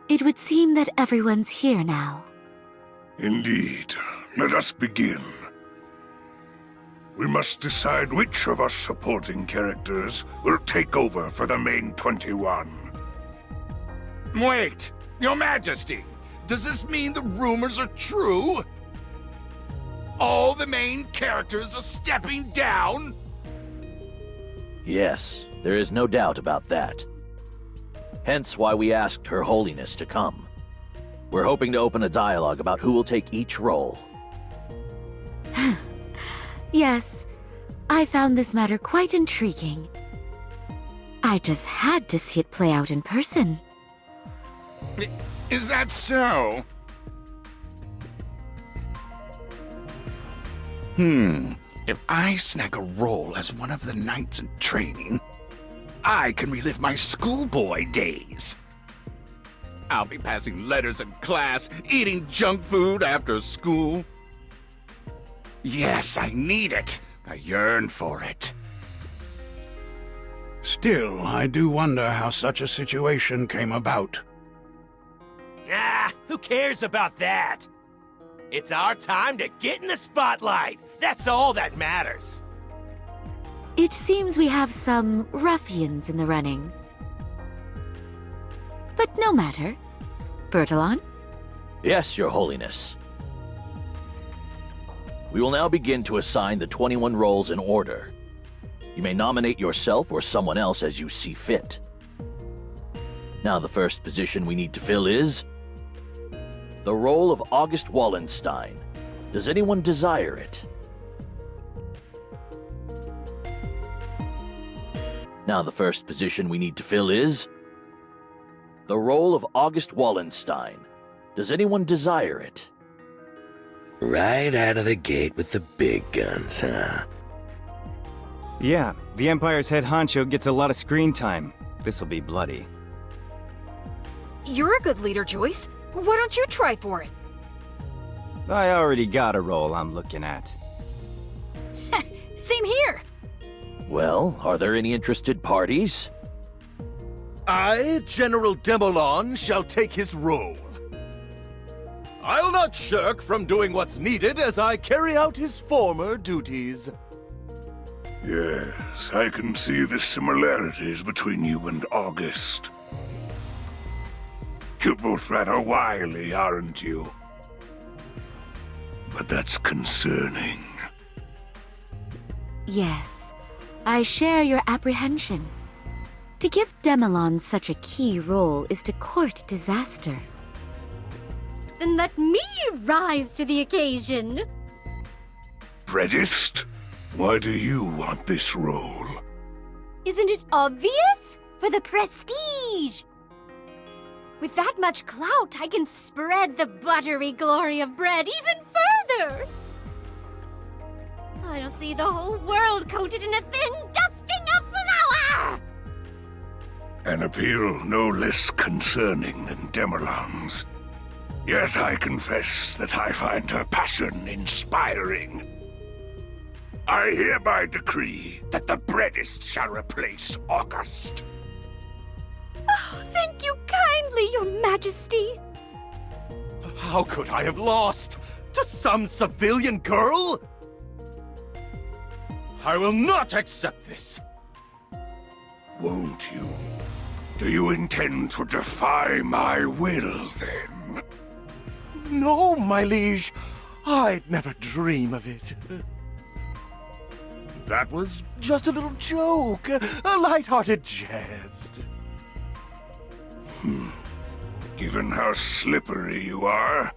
It would seem that everyone's here now. Indeed. Let us begin. We must decide which of us supporting characters will take over for the main 21. Wait! Your Majesty! Does this mean the rumors are true? All the main characters are stepping down? Yes, there is no doubt about that. Hence why we asked Her Holiness to come. We're hoping to open a dialogue about who will take each role. Yes, I found this matter quite intriguing. I just had to see it play out in person. Is that so? If I snag a role as one of the knights in training, I can relive my schoolboy days. I'll be passing letters in class, eating junk food after school. Yes, I need it. I yearn for it. Still, I do wonder how such a situation came about. Ah, who cares about that? It's our time to get in the spotlight. That's all that matters. It seems we have some ruffians in the running. But no matter. Bertolon? Yes, Your Holiness. We will now begin to assign the 21 roles in order. You may nominate yourself or someone else as you see fit. Now the first position we need to fill is the role of August Wallenstein. Does anyone desire it? Now the first position we need to fill is the role of August Wallenstein. Does anyone desire it? Right out of the gate with the big guns, huh? Yeah, the Empire's head honcho gets a lot of screen time. This'll be bloody. You're a good leader, Joyce. Why don't you try for it? I already got a role I'm looking at. Same here. Well, are there any interested parties? I, General Demolon, shall take his role. I'll not shirk from doing what's needed as I carry out his former duties. Yes, I can see the similarities between you and August. You're both rather wily, aren't you? But that's concerning. Yes, I share your apprehension. To give Demolon such a key role is to court disaster. Then let me rise to the occasion. Predist? Why do you want this role? Isn't it obvious? For the prestige! With that much clout, I can spread the buttery glory of bread even further! I'll see the whole world coated in a thin dusting of flour! An appeal no less concerning than Demolon's. Yet I confess that I find her passion inspiring. I hereby decree that the Predist shall replace August. Oh, thank you kindly, Your Majesty. How could I have lost to some civilian girl? I will not accept this. Won't you? Do you intend to defy my will, then? No, my liege. I'd never dream of it. That was just a little joke, a light-hearted jest. Given how slippery you are,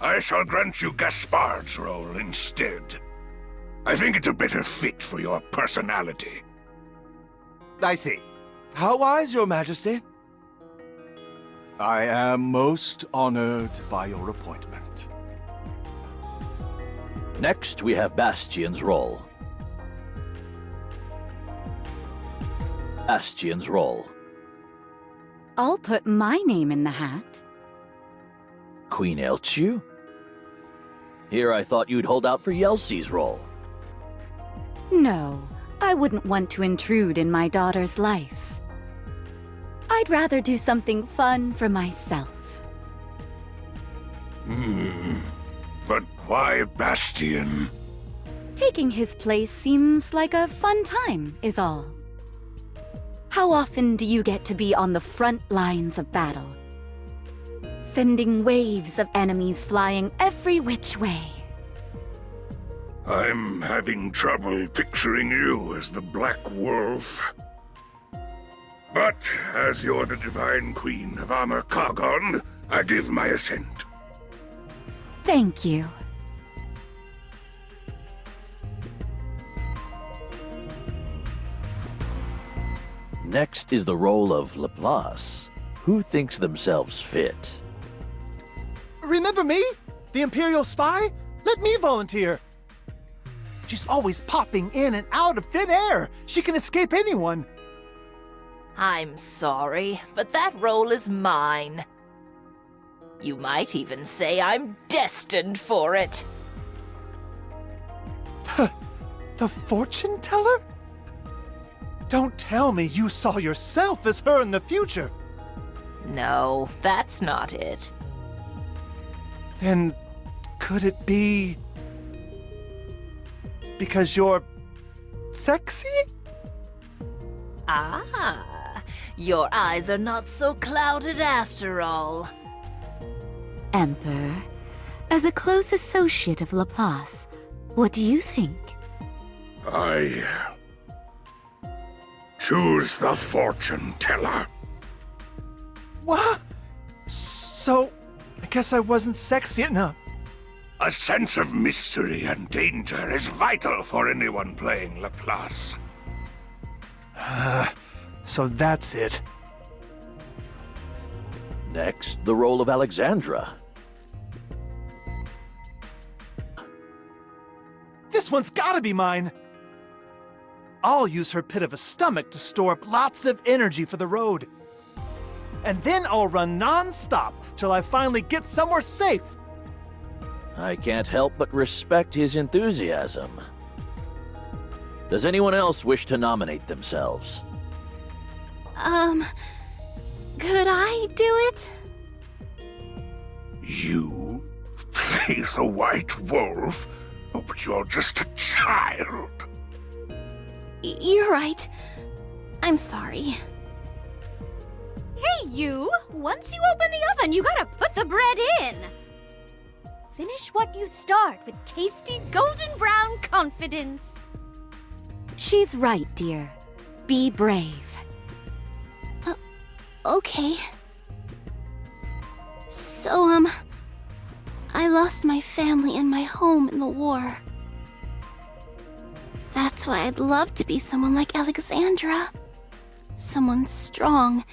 I shall grant you Gaspard's role instead. I think it's a better fit for your personality. I see. How wise, Your Majesty? I am most honored by your appointment. Next, we have Bastian's role. Bastian's role. I'll put my name in the hat. Queen Elchiu? Here I thought you'd hold out for Yelsie's role. No, I wouldn't want to intrude in my daughter's life. I'd rather do something fun for myself. But why Bastion? Taking his place seems like a fun time, is all. How often do you get to be on the front lines of battle? Sending waves of enemies flying every which way. I'm having trouble picturing you as the Black Wolf. But as you're the Divine Queen of Armor Kargon, I give my assent. Thank you. Next is the role of Laplace. Who thinks themselves fit? Remember me? The Imperial spy? Let me volunteer. She's always popping in and out of thin air. She can escape anyone. I'm sorry, but that role is mine. You might even say I'm destined for it. The fortune teller? Don't tell me you saw yourself as her in the future. No, that's not it. Then could it be because you're sexy? Ah, your eyes are not so clouded after all. Emperor, as a close associate of Laplace, what do you think? I choose the fortune teller. What? So, I guess I wasn't sexy enough. A sense of mystery and danger is vital for anyone playing Laplace. So that's it. Next, the role of Alexandra. This one's gotta be mine. I'll use her pit of a stomach to store up lots of energy for the road. And then I'll run non-stop till I finally get somewhere safe. I can't help but respect his enthusiasm. Does anyone else wish to nominate themselves? Could I do it? You play the White Wolf? Oh, but you're just a child. You're right. I'm sorry. Hey, you! Once you open the oven, you gotta put the bread in! Finish what you start with tasty golden brown confidence. She's right, dear. Be brave. Okay. So, I lost my family and my home in the war. That's why I'd love to be someone like Alexandra. Someone strong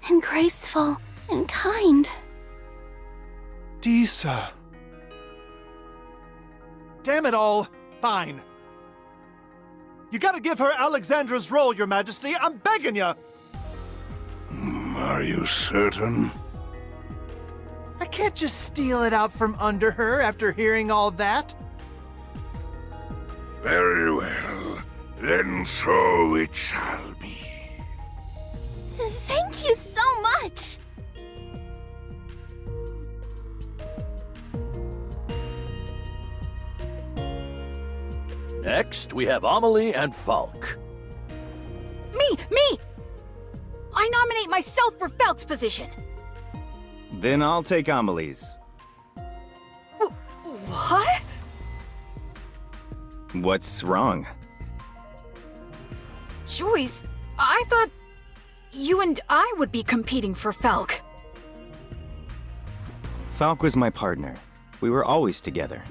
and graceful and kind. Disa. Damn it all. Fine. You gotta give her Alexandra's role, Your Majesty. I'm begging you. Are you certain? I can't just steal it out from under her after hearing all that. Very well. Then so it shall be. Thank you so much! Next, we have Amelie and Falk. Me! I nominate myself for Falk's position. Then I'll take Amelie's. What? What's wrong? Joyce, I thought you and I would be competing for Falk. Falk was my partner. We were always together.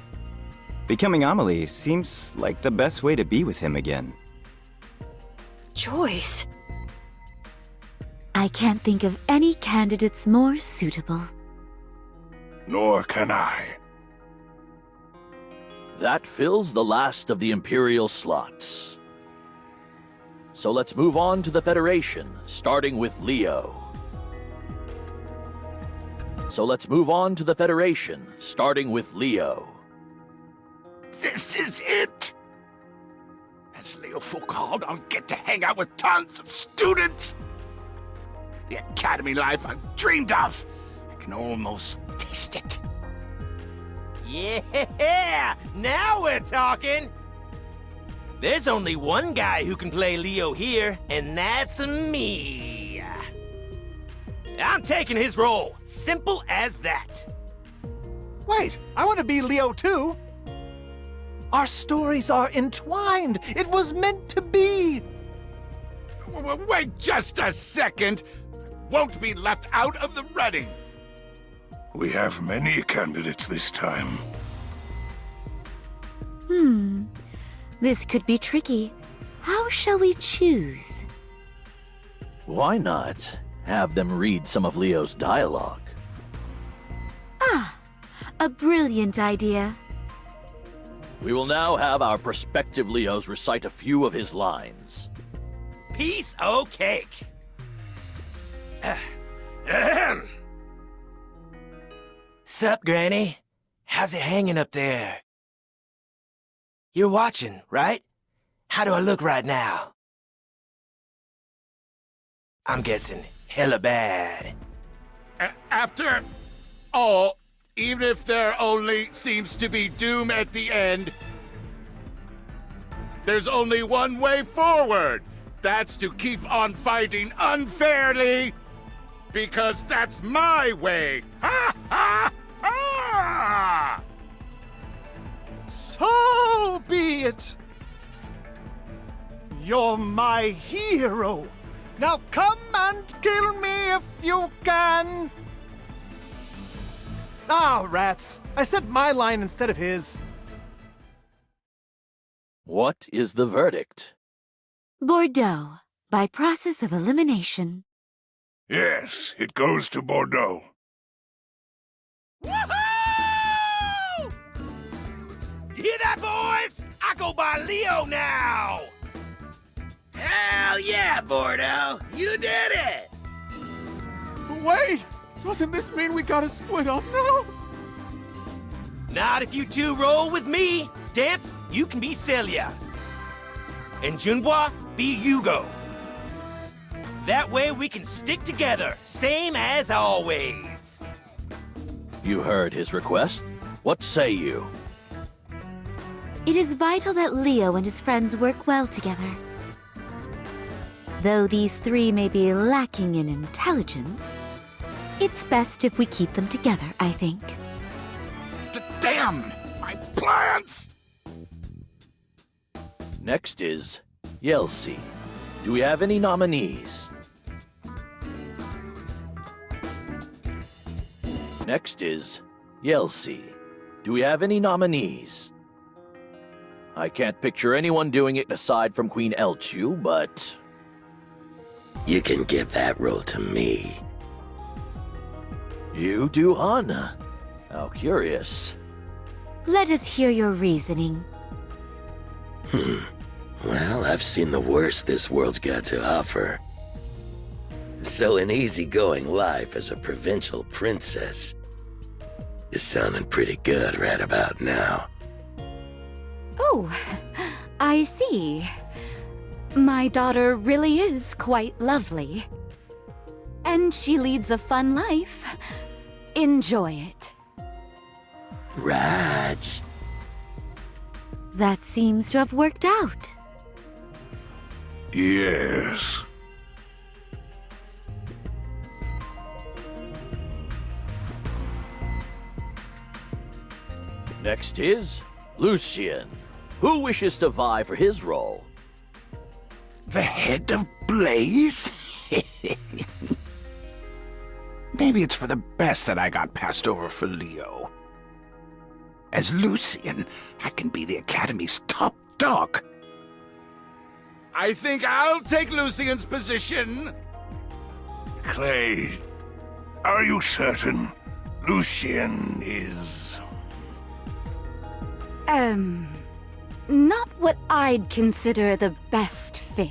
Becoming Amelie seems like the best way to be with him again. Joyce. I can't think of any candidates more suitable. Nor can I. That fills the last of the Imperial slots. So let's move on to the Federation, starting with Leo. This is it! As Leo Foucault, I'll get to hang out with tons of students! The academy life I've dreamed of. I can almost taste it. Yeah! Now we're talking! There's only one guy who can play Leo here, and that's me. I'm taking his role. Simple as that. Wait, I want to be Leo too. Our stories are entwined. It was meant to be. Wait just a second. Won't be left out of the running. We have many candidates this time. This could be tricky. How shall we choose? Why not have them read some of Leo's dialogue? Ah, a brilliant idea. We will now have our prospective Leos recite a few of his lines. Piece o' cake. Sup, Granny? How's it hanging up there? You're watching, right? How do I look right now? I'm guessing hella bad. After all, even if there only seems to be doom at the end, there's only one way forward. That's to keep on fighting unfairly, because that's my way. Ha ha ha! So be it. You're my hero. Now come and kill me if you can. Ah, rats. I said my line instead of his. What is the verdict? Bordeaux, by process of elimination. Yes, it goes to Bordeaux. Woohoo! You hear that, boys? I go by Leo now! Hell yeah, Bordeaux! You did it! Wait! Doesn't this mean we gotta split up now? Not if you two roll with me. Damp, you can be Celia. And Junbois, be Hugo. That way we can stick together, same as always. You heard his request. What say you? It is vital that Leo and his friends work well together. Though these three may be lacking in intelligence, it's best if we keep them together, I think. Damn! My plans! Next is Yelsi. Do we have any nominees? Next is Yelsi. Do we have any nominees? I can't picture anyone doing it aside from Queen Elchu, but... You can give that role to me. You do, Hanna? How curious. Let us hear your reasoning. Well, I've seen the worst this world's got to offer. So an easygoing life as a provincial princess is sounding pretty good right about now. Oh, I see. My daughter really is quite lovely. And she leads a fun life. Enjoy it. Raj. That seems to have worked out. Yes. Next is Lucien. Who wishes to vie for his role? The head of Blaze? Maybe it's for the best that I got passed over for Leo. As Lucien, I can be the Academy's top dog. I think I'll take Lucien's position. Clay, are you certain Lucien is... Not what I'd consider the best fit.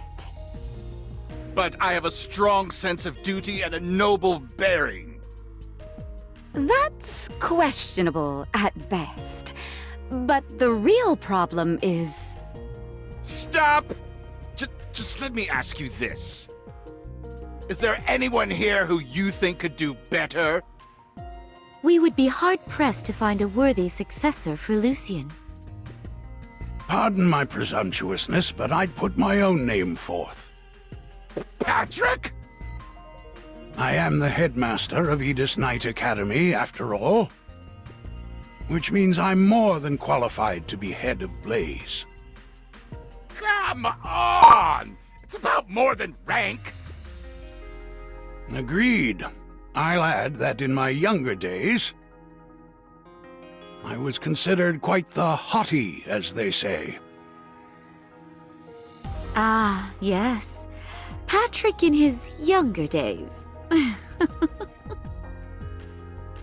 But I have a strong sense of duty and a noble bearing. That's questionable at best. But the real problem is... Stop! Just let me ask you this. Is there anyone here who you think could do better? We would be hard-pressed to find a worthy successor for Lucian. Pardon my presumptuousness, but I'd put my own name forth. Patrick? I am the headmaster of Edis Knight Academy, after all. Which means I'm more than qualified to be head of Blaze. Come on! It's about more than rank. Agreed. I'll add that in my younger days, I was considered quite the hottie, as they say. Ah, yes. Patrick in his younger days.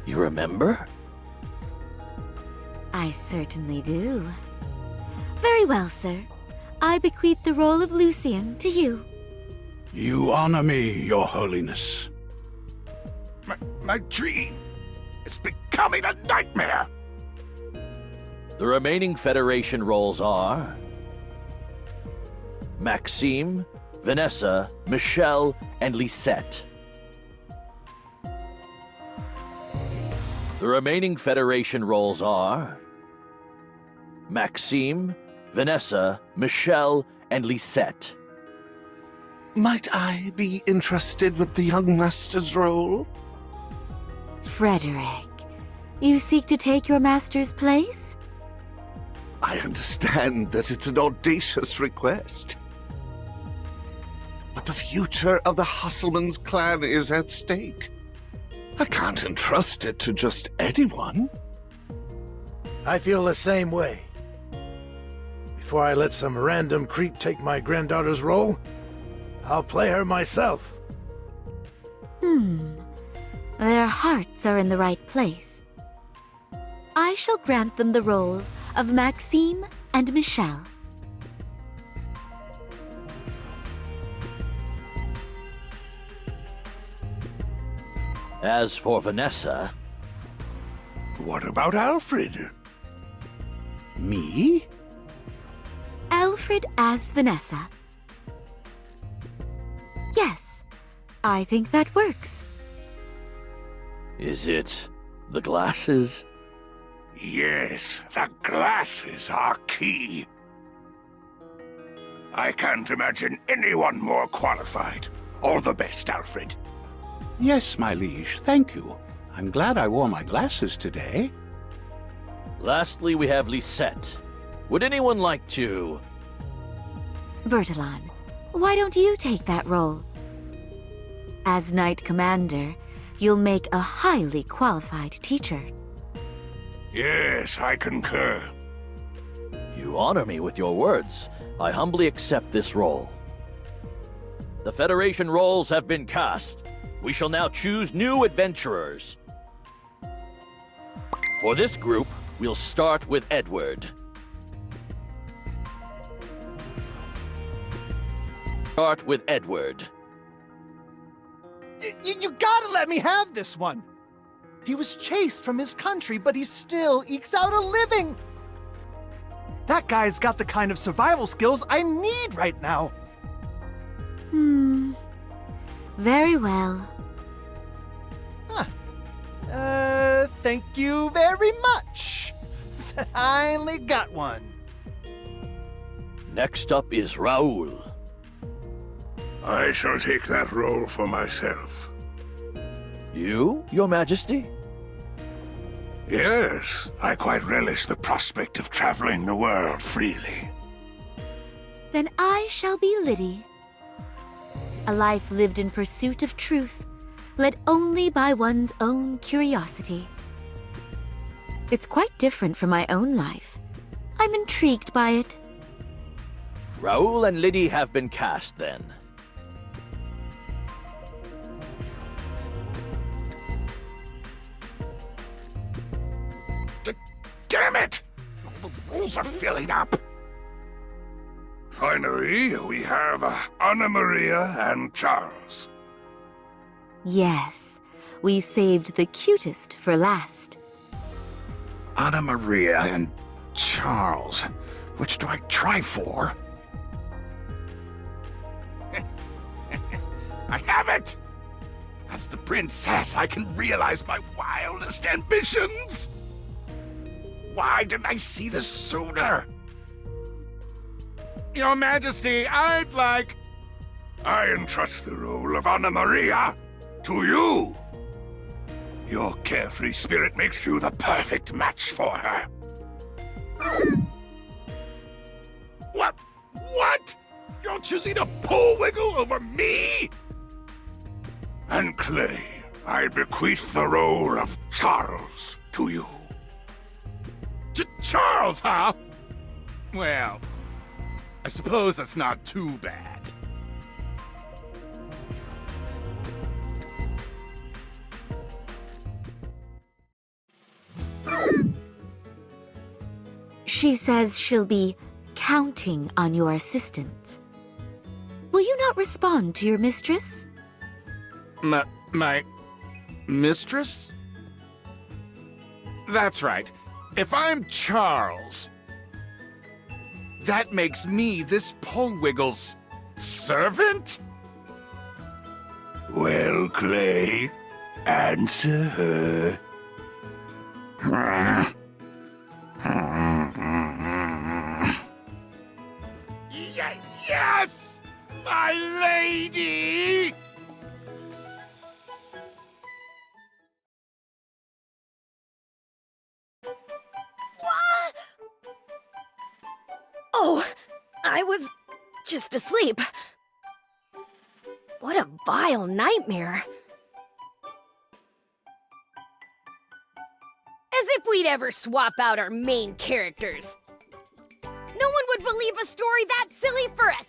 You remember? I certainly do. Very well, sir. I bequeath the role of Lucian to you. You honor me, Your Holiness. My dream is becoming a nightmare. The remaining Federation roles are Maxime, Vanessa, Michelle, and Lysette. The remaining Federation roles are Maxime, Vanessa, Michelle, and Lysette. Might I be interested with the young master's role? Frederick, you seek to take your master's place? I understand that it's an audacious request. But the future of the Hustleman's clan is at stake. I can't entrust it to just anyone. I feel the same way. Before I let some random creep take my granddaughter's role, I'll play her myself. Their hearts are in the right place. I shall grant them the roles of Maxime and Michelle. As for Vanessa... What about Alfred? Me? Alfred as Vanessa. Yes, I think that works. Is it the glasses? Yes, the glasses are key. I can't imagine anyone more qualified. All the best, Alfred. Yes, my liege, thank you. I'm glad I wore my glasses today. Lastly, we have Lysette. Would anyone like to... Bertillon, why don't you take that role? As Knight Commander, you'll make a highly qualified teacher. Yes, I concur. You honor me with your words. I humbly accept this role. The Federation roles have been cast. We shall now choose new adventurers. For this group, we'll start with Edward. Start with Edward. You gotta let me have this one! He was chased from his country, but he still ekes out a living! That guy's got the kind of survival skills I need right now! Very well. Thank you very much! Finally got one. Next up is Raul. I shall take that role for myself. You, Your Majesty? Yes, I quite relish the prospect of traveling the world freely. Then I shall be Liddy. A life lived in pursuit of truth, led only by one's own curiosity. It's quite different from my own life. I'm intrigued by it. Raul and Liddy have been cast, then. Damn it! The rules are filling up. Finally, we have Anna Maria and Charles. Yes, we saved the cutest for last. Anna Maria and Charles. Which do I try for? I have it! As the princess, I can realize my wildest ambitions! Why didn't I see this sooner? Your Majesty, I'd like... I entrust the role of Anna Maria to you. Your carefree spirit makes you the perfect match for her. What? What? You're choosing to Bullwiggle over me? And Clay, I bequeath the role of Charles to you. Charles, huh? Well, I suppose that's not too bad. She says she'll be counting on your assistance. Will you not respond to your mistress? My mistress? That's right. If I'm Charles, that makes me this Bullwiggle's servant? Well, Clay, answer her. Yes! My lady! Oh, I was just asleep. What a vile nightmare. As if we'd ever swap out our main characters. No one would believe a story that silly for a